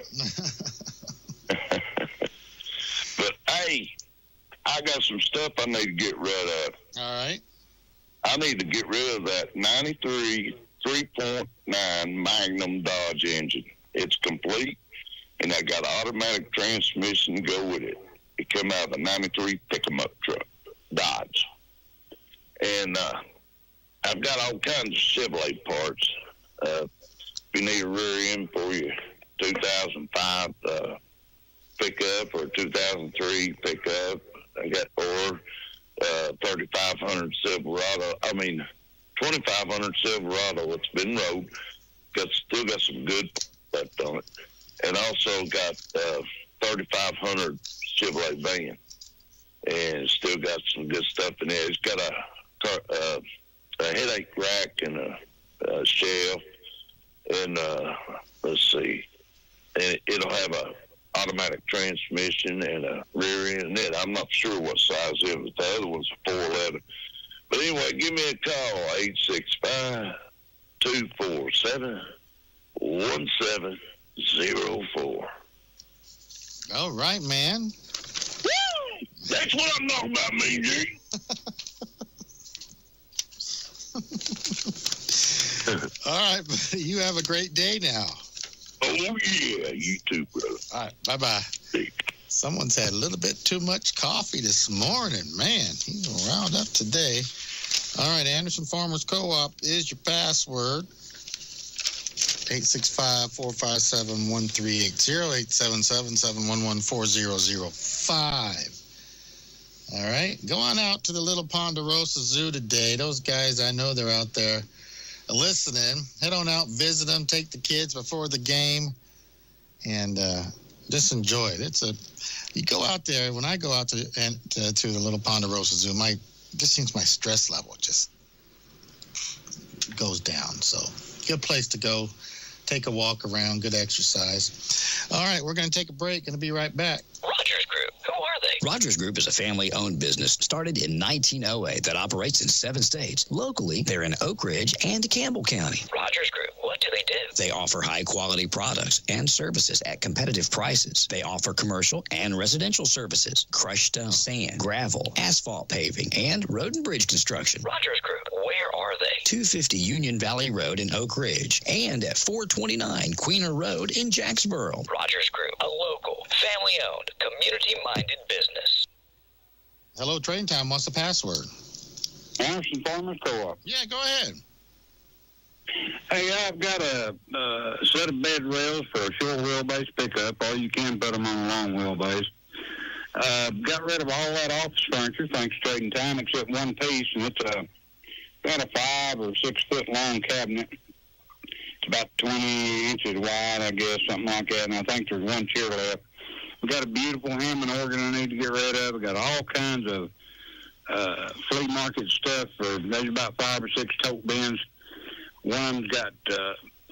Speaker 19: But, hey, I got some stuff I need to get rid of.
Speaker 6: All right.
Speaker 19: I need to get rid of that 93 3.9 Magnum Dodge engine. It's complete, and I got an automatic transmission to go with it. It came out of a 93 pick-em-up truck, Dodge. And
Speaker 15: I've got all kinds of Chevrolet parts. If you need a rear end for your 2005 pickup or 2003 pickup, I got 3500 Silverado. 2500 Silverado. It's been rode. Still got some good left on it, and also got 3500 Chevrolet van, and still got some good stuff in there. It's got a headache rack and a shelf, and let's see, and it'll have a automatic transmission and a rear end. I'm not sure what size it is. The other one's a 411. But anyway, give me a call, 865-247-1704.
Speaker 6: All right, man.
Speaker 15: Woo! That's what I'm talking about, Mean Gene.
Speaker 6: All right, buddy. You have a great day now.
Speaker 15: Oh, yeah. You too, brother.
Speaker 6: All right. Bye-bye. Someone's had a little bit too much coffee this morning. Man, he's riled up today. All right, Anderson Farmers Co-op is your password. 865-457-1380, 877-711-4005. All right, go on out to the Little Ponderosa Zoo today. Those guys, I know they're out there listening. Head on out, visit them, take the kids before the game, and just enjoy it. You go out there. When I go out to the Little Ponderosa Zoo, just seems my stress level just goes down. So, good place to go. Take a walk around, good exercise. All right, we're going to take a break and I'll be right back.
Speaker 17: Rogers Group. Who are they? Rogers Group is a family-owned business started in 1908 that operates in 7 states. Locally, they're in Oak Ridge and Campbell County. Rogers Group. What do they do? They offer high-quality products and services at competitive prices. They offer commercial and residential services, crushed stone, sand, gravel, asphalt paving, and road and bridge construction. Rogers Group. Where are they? 250 Union Valley Road in Oak Ridge and at 429 Queener Road in Jacksboro. Rogers Group, a local, family-owned, community-minded business.
Speaker 6: Hello, Trading Time. What's the password?
Speaker 1: Anderson Farmers Co-op.
Speaker 6: Yeah, go ahead.
Speaker 1: Hey, I've got a set of bed rails for a short wheelbase pickup, or you can put them on a long wheelbase. Got rid of all that office furniture, thanks to Trading Time, except one piece, and it's got a 5 or 6 foot long cabinet. It's about 20 inches wide, I guess, something like that, and I think there's one chair left. We got a beautiful Hammond organ I need to get rid of. We got all kinds of flea market stuff. There's about 5 or 6 tote bins. One of them's got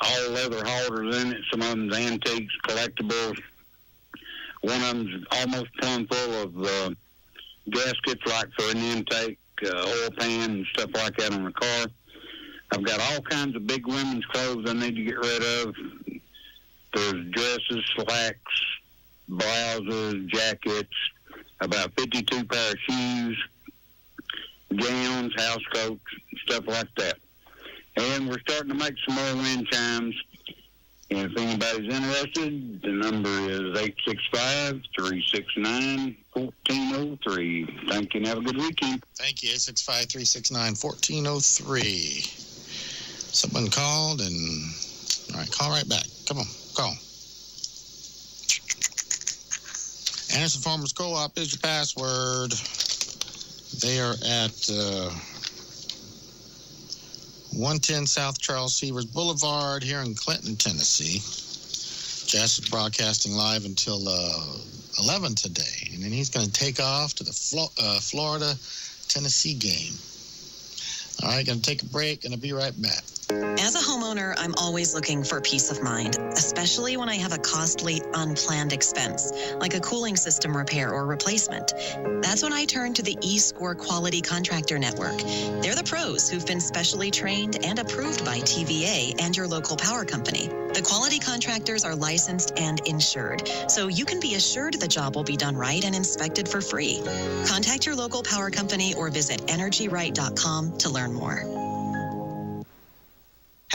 Speaker 1: all leather holders in it. Some of them's antiques, collectibles. One of them's almost plumb full of gaskets, like for an intake, oil pan, and stuff like that on the car. I've got all kinds of big women's clothes I need to get rid of. There's dresses, slacks, blouses, jackets, about 52 pair of shoes, gowns, house coats, stuff like that. And we're starting to make some more wind chimes. And if anybody's interested, the number is 865-369-1403. Thank you and have a good weekend.
Speaker 6: Thank you, 865-369-1403. Someone called and, all right, call right back. Come on, call. Anderson Farmers Co-op is your password. They are at 110 South Charles Severs Boulevard here in Clinton, Tennessee. Jess is broadcasting live until 11 today, and then he's going to take off to the Florida-Tennessee game. All right, going to take a break, and I'll be right back.
Speaker 3: As a homeowner, I'm always looking for peace of mind, especially when I have a costly, unplanned expense, like a cooling system repair or replacement. That's when I turn to the eScore Quality Contractor Network. They're the pros who've been specially trained and approved by TVA and your local power company. The quality contractors are licensed and insured, so you can be assured the job will be done right and inspected for free. Contact your local power company or visit energyright.com to learn more.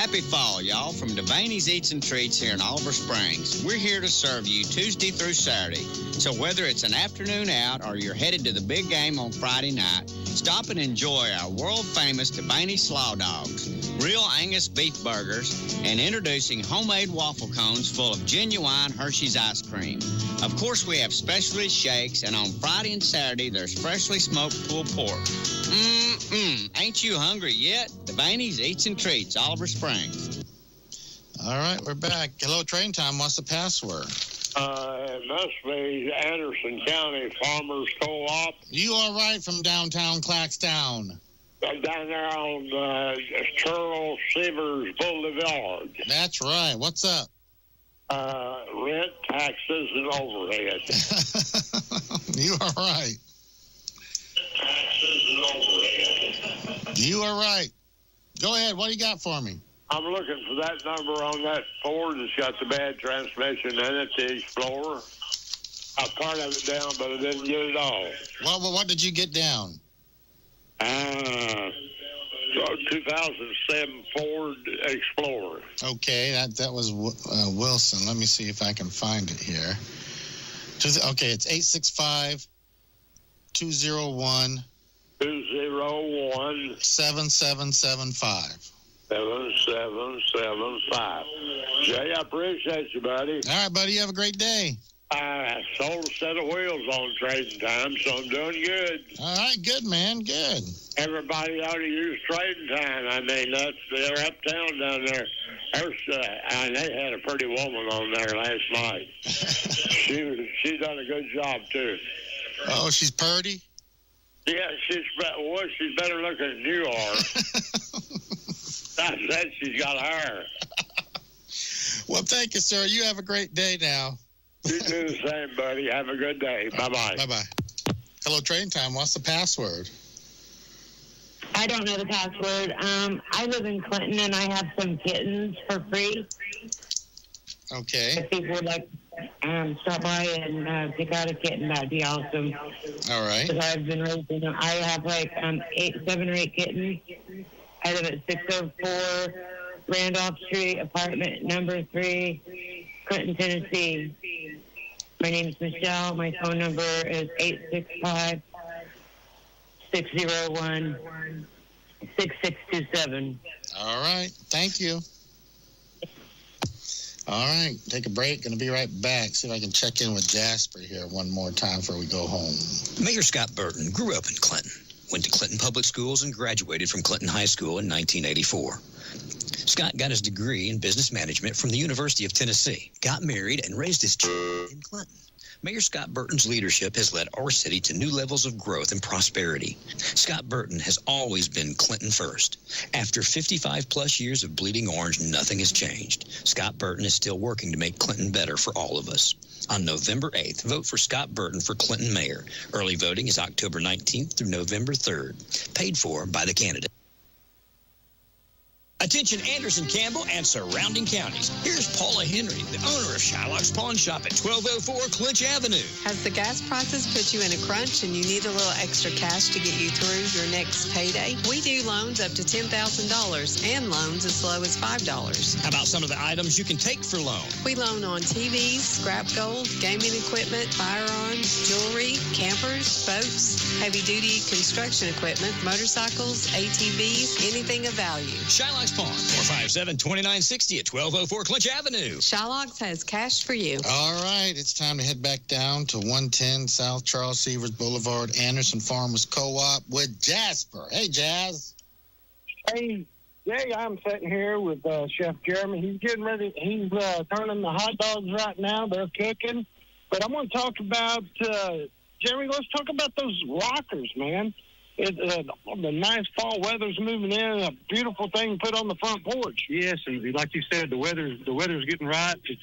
Speaker 2: Happy fall, y'all, from Devaney's Eats and Treats here in Oliver Springs. We're here to serve you Tuesday through Saturday. So whether it's an afternoon out or you're headed to the big game on Friday night, stop and enjoy our world-famous Devaney Slaw Dogs, real Angus beef burgers, and introducing homemade waffle cones full of genuine Hershey's ice cream. Of course, we have specialty shakes, and on Friday and Saturday, there's freshly smoked pulled pork. Ain't you hungry yet? Devaney's Eats and Treats, Oliver Springs.
Speaker 6: All right, we're back. Hello, Trading Time. What's the password?
Speaker 4: It must be Anderson County Farmers Co-op.
Speaker 6: You are right, from downtown Claxtown.
Speaker 4: Down there on Charles Severs Boulevard.
Speaker 6: That's right. What's up?
Speaker 4: Rent, taxes, and overhead.
Speaker 6: You are right.
Speaker 4: Taxes and overhead.
Speaker 6: You are right. Go ahead. What do you got for me?
Speaker 4: I'm looking for that number on that Ford that's got the bad transmission in it, the Explorer. I part of it down, but I didn't get it all.
Speaker 6: What did you get down?
Speaker 4: 2007 Ford Explorer.
Speaker 6: Okay, that was Wilson. Let me see if I can find it here. Okay, it's 865-201 7775.
Speaker 4: 7775. Jay, I appreciate you, buddy.
Speaker 6: All right, buddy. You have a great day.
Speaker 4: I sold a set of wheels on Trading Time, so I'm doing good.
Speaker 6: All right, good, man. Good.
Speaker 4: Everybody ought to use Trading Time. I mean, they're uptown down there. And they had a pretty woman on there last night. She done a good job, too.
Speaker 6: Oh, she's purty?
Speaker 4: Yeah, she's better looking than you are. I said she's got hair.
Speaker 6: Well, thank you, sir. You have a great day now.
Speaker 4: You do the same, buddy. Have a good day. Bye-bye.
Speaker 6: Bye-bye. Hello, Trading Time. What's the password?
Speaker 9: I don't know the password. I live in Clinton, and I have some kittens for free.
Speaker 6: Okay.
Speaker 9: If people would like stop by and pick out a kitten, that'd be awesome.
Speaker 6: All right.
Speaker 9: Because I've been raising them. I have like 7 or 8 kittens. I live at 604 Randolph Street, apartment number 3, Clinton, Tennessee. My name is Michelle. My phone number is 865-601-6627.
Speaker 6: All right. Thank you. All right. Take a break. Going to be right back. See if I can check in with Jasper here one more time before we go home.
Speaker 17: Mayor Scott Burton grew up in Clinton, went to Clinton Public Schools, and graduated from Clinton High School in 1984. Scott got his degree in business management from the University of Tennessee, got married, and raised his children in Clinton. Mayor Scott Burton's leadership has led our city to new levels of growth and prosperity. Scott Burton has always been Clinton first. After 55-plus years of bleeding orange, nothing has changed. Scott Burton is still working to make Clinton better for all of us. On November 8th, vote for Scott Burton for Clinton mayor. Early voting is October 19th through November 3rd. Paid for by the candidate. Attention Anderson, Campbell, and surrounding counties. Here's Paula Henry, the owner of Shylock's Pawn Shop at 1204 Clinch Avenue.
Speaker 14: Has the gas prices put you in a crunch and you need a little extra cash to get you through your next payday? We do loans up to $10,000 and loans as low as $5.
Speaker 17: How about some of the items you can take for loan?
Speaker 14: We loan on TVs, scrap gold, gaming equipment, firearms, jewelry, campers, boats, heavy-duty construction equipment, motorcycles, ATVs, anything of value.
Speaker 17: Shylock's Pawn, 457-2960 at 1204 Clinch Avenue.
Speaker 14: Shylock's has cash for you.
Speaker 6: All right, it's time to head back down to 110 South Charles Severs Boulevard, Anderson Farmers Co-op with Jasper. Hey, Jazz.
Speaker 7: Hey, Jay, I'm sitting here with Chef Jeremy. He's getting ready. He's turning the hot dogs right now. They're cooking. But I want to talk about, Jeremy, let's talk about those rockers, man. The nice fall weather's moving in, a beautiful thing to put on the front porch.
Speaker 8: Yes, and like you said, the weather's getting right. It's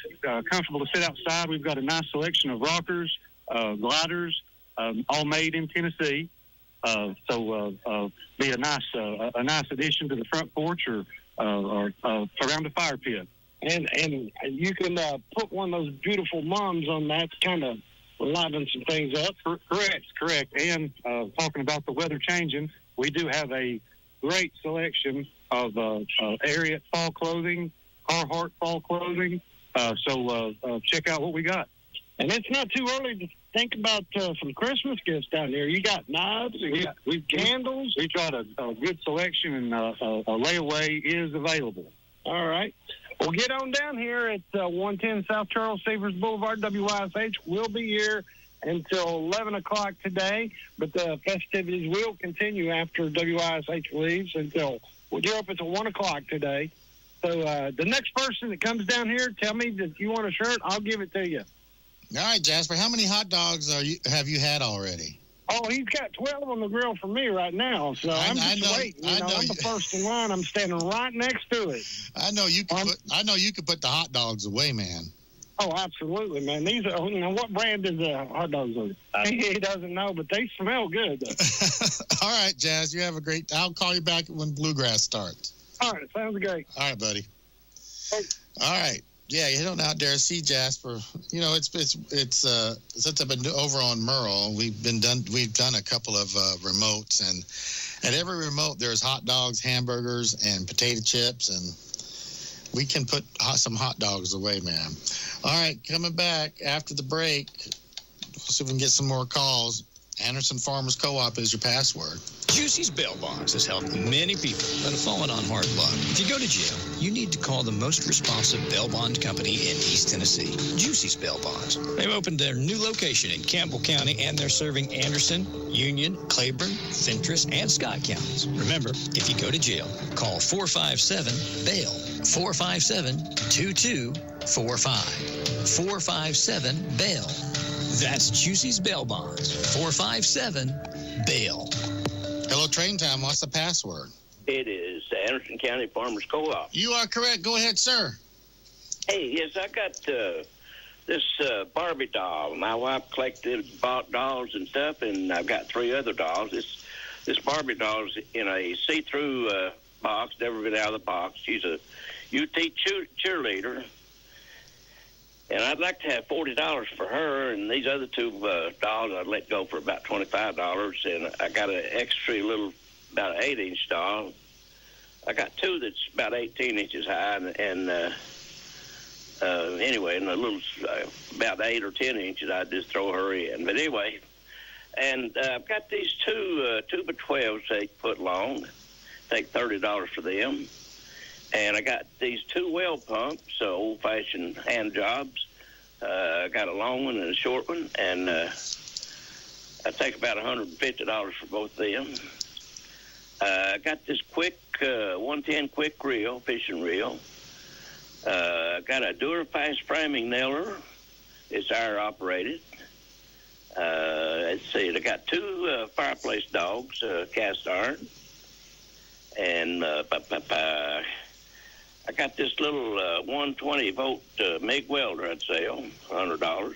Speaker 8: comfortable to sit outside. We've got a nice selection of rockers, gliders, all made in Tennessee. So be a nice addition to the front porch or around the fire pit.
Speaker 7: And you can put one of those beautiful mums on that to kind of liven some things up.
Speaker 8: Correct. And talking about the weather changing, we do have a great selection of Ariat fall clothing, Carhartt fall clothing. So check out what we got.
Speaker 7: And it's not too early to think about some Christmas gifts down there. You got knives, we've candles.
Speaker 8: We got a good selection, and a layaway is available.
Speaker 7: All right. Well, get on down here at 110 South Charles Severs Boulevard. WYSH will be here until 11 o'clock today, but the festivities will continue after WYSH leaves until we're up until 1 o'clock today. So the next person that comes down here, tell me that you want a shirt, I'll give it to you.
Speaker 6: All right, Jasper, how many hot dogs have you had already?
Speaker 7: Oh, he's got 12 on the grill for me right now, so I'm just waiting. I'm the first in line. I'm standing right next to it.
Speaker 6: I know you could put the hot dogs away, man.
Speaker 7: Oh, absolutely, man. These are, what brand is the hot dogs on? He doesn't know, but they smell good.
Speaker 6: All right, Jazz, you have a great. I'll call you back when bluegrass starts.
Speaker 7: All right, sounds great.
Speaker 6: All right, buddy. Hey. All right. Yeah, you head on out there, see Jasper. It's since I've been over on Merle, we've done a couple of remotes, and at every remote there's hot dogs, hamburgers, and potato chips, and we can put some hot dogs away, man. All right, coming back after the break, we'll see if we can get some more calls. Anderson Farmers Co-op is your password.
Speaker 17: Juicy's Bail Bonds has helped many people that have fallen on hard luck. If you go to jail, you need to call the most responsive bail bond company in East Tennessee, Juicy's Bail Bonds. They've opened their new location in Campbell County, and they're serving Anderson, Union, Claiborne, Fentress, and Scott counties. Remember, if you go to jail, call 457-BAIL, 457-2245, 457-BAIL. That's Juicy's Bail Bonds, 457-BAIL.
Speaker 6: Hello, Trading Time. What's the password?
Speaker 10: It is Anderson County Farmers Co-op.
Speaker 6: You are correct. Go ahead, sir.
Speaker 10: Hey, yes, I got this Barbie doll. My wife bought dolls and stuff, and I've got 3 other dolls. This Barbie doll's in a see-through box, never been out of the box. She's a UT cheerleader. And I'd like to have $40 for her, and these other 2 dolls I'd let go for about $25. And I got an extra little, about an 8-inch doll. I got 2 that's about 18 inches high, and anyway, and a little, about 8 or 10 inches, I'd just throw her in. But anyway, and I've got these 2 2x12s, 8 foot long. Take $30 for them. And I got these 2 well pumps, old-fashioned hand jobs. I got a long one and a short one, and I take about $150 for both of them. I got this quick 110 quick reel, fishing reel. Got a Durafast framing nailer. It's air operated. Let's see, I got 2 fireplace dogs, cast iron, and I got this little 120-volt MIG welder I'd sell, $100.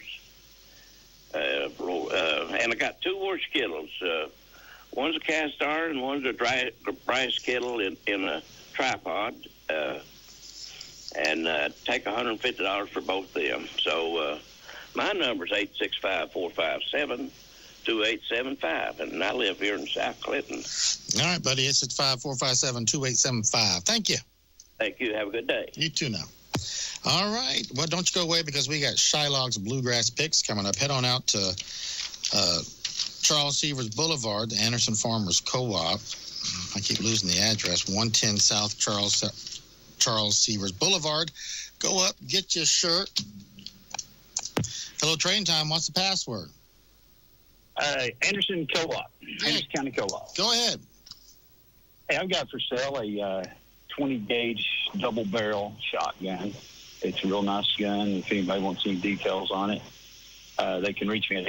Speaker 10: And I got 2 wash kettles. One's a cast iron and one's a dry kettle in a tripod. And take $150 for both of them. So my number's 865-457-2875, and I live here in South Clinton.
Speaker 6: All right, buddy. 865-457-2875. Thank you.
Speaker 10: Thank you. Have a good day.
Speaker 6: You too now. All right. Well, don't you go away, because we got Shylock's Bluegrass Picks coming up. Head on out to Charles Severs Boulevard, the Anderson Farmers Co-op. I keep losing the address. 110 South Charles Severs Boulevard. Go up, get your shirt. Hello, Trading Time. What's the password?
Speaker 20: Anderson Co-op. Anderson County Co-op.
Speaker 6: Go ahead.
Speaker 20: Hey, I've got for sale a 20-gauge double-barrel shotgun. It's a real nice gun. If anybody wants any details on it, they can reach me at